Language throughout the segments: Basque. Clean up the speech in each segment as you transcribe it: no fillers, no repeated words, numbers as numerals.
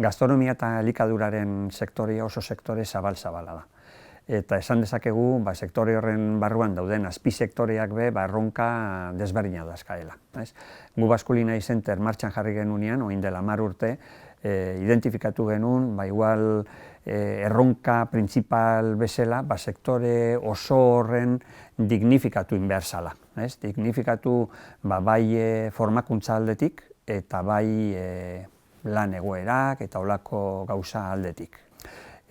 Gastronomia eta elikaduraren sektorea oso sektore zabal-zabala da. Eta esan dezakegu, sektore horren barruan dauden azpisektoreak erronka desberdina dazkaela. Gu Basculinary Center martxan jarri genunean, oin dela 10 urte, identifikatu genuen, igual erronka printzipal bezala, sektore oso horren dignifikatu behar zala. Dignifikatu bai formakuntza aldetik eta bai lan egoerak eta olako gauza aldetik.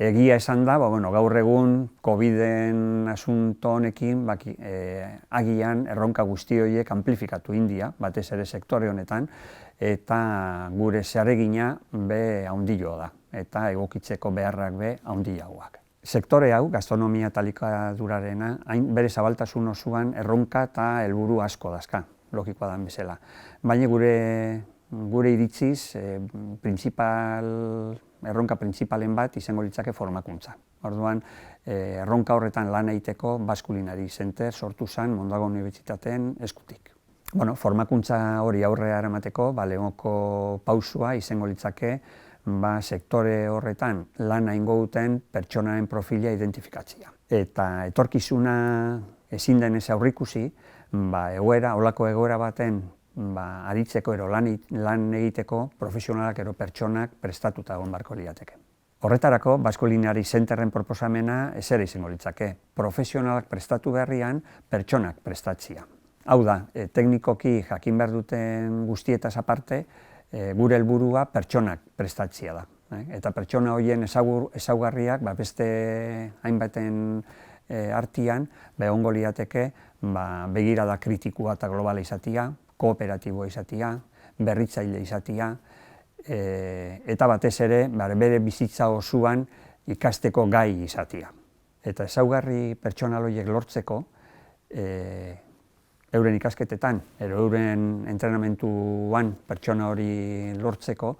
Egia esan da, gaur egun COVID-en asunto honekin agian erronka guzti horiek amplifikatu india, batez ere sektore honetan, eta gure zeregina haundillo da, eta egokitzeko beharrak haundillagoak. Sektore hau, gastronomia eta elikadurarena, bere zabaltasun osoan erronka eta helburu asko dazka, logikoa da bezala. Baina gure iritziz, erronka printzipalen bat izango litzake formakuntza. Orduan, erronka horretan lan egiteko Basculinary Center sortu zen Mondragon Unibertsitateen eskutik. Formakuntza hori aurrera eramateko, lehengoko pausua izango litzake sektore horretan lan egingo duten pertsonaren profila identifikatzea. Eta etorkizuna ezin denez aurrikusi, olako egoera baten aritzeko ero lan egiteko profesionalak ero pertsonak prestatuta egon beharko lirateke. Horretarako, Basculinary Centerren proposamena ezera izango litzake. Profesionalak prestatu beharrian, pertsonak prestatzea. Hau da, teknikoki jakin behar duten guztietaz aparte, gure helburua pertsonak prestatzea da. Eta pertsona horien ezaugarriak beste hainbaten artean egongo lirateke begirada kritikoa eta globala izatea, kooperatiboa izatea, berritzaile izatea, eta batez ere bere bizitza osoan ikasteko gai izatea. Eta ezaugarri pertsonal horiek lortzeko, euren ikasketetan, euren entrenamentuan pertsona hori lortzeko,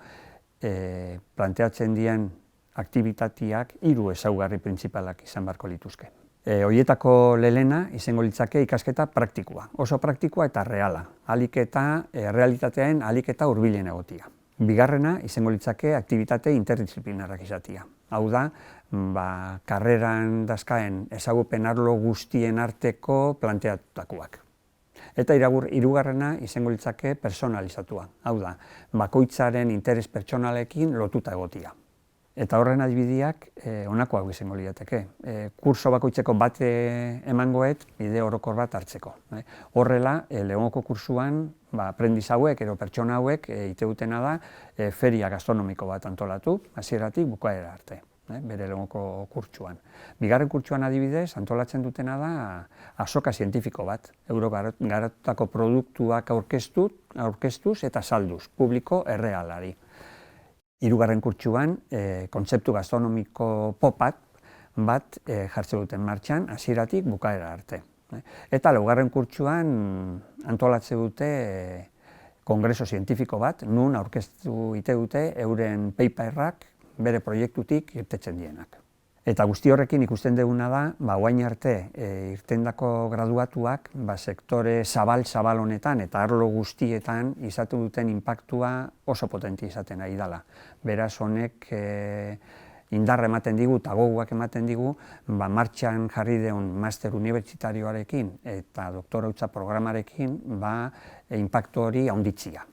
planteatzen dien aktibitateak 3 ezaugarri printzipalak izan beharko lituzke. Horietako lehena izango litzake ikasketa praktikoa, oso praktikoa eta reala, realitatearen ahalik eta hurbilen egotia. Bigarrena izango litzake aktibitate interdisciplinarrak izatea. Hau da, karreran dazkaen ezagupen arlo guztien arteko planteatutakoak. Eta hirugarrena izango litzake personalizatua. Hau da, bakoitzaren interes pertsonalekin lotuta egotia. Eta horren adibideak honakoak izango lirateke. Kurso bakoitzeko bat emangoet bide orokor bat hartzeko. Horrela, lehengoko kursuan aprendiz hauek edo pertsona hauek iteutena da feria gastronomiko bat antolatu, hasieratik bukaera arte, bere lehengoko kurtsuan. Bigarren kurtsuan adibidez, antolatzen dutena da azoka zientifiko bat, euro garatutako produktuak aurkeztuz eta salduz, publiko errealari. Hirugarren kurtsuan, kontzeptu gastronomiko pop bat jartzen duten martxan, hasieratik bukaera arte. Eta laugarren kurtsuan antolatzen dute kongreso zientifiko bat, nun aurkeztu ite dute euren paperrak bere proiektutik irtetzen dienak. Eta guzti horrekin ikusten duguna da, orain arte irtendako graduatuak sektore zabal honetan eta arlo guztietan izatu duten inpaktua oso potentia izaten ari dela. Beraz honek indarra ematen digu eta gogoak ematen digu martxan jarri deun master unibertsitarioarekin eta doktorautza programarekin inpaktu hori handitzea.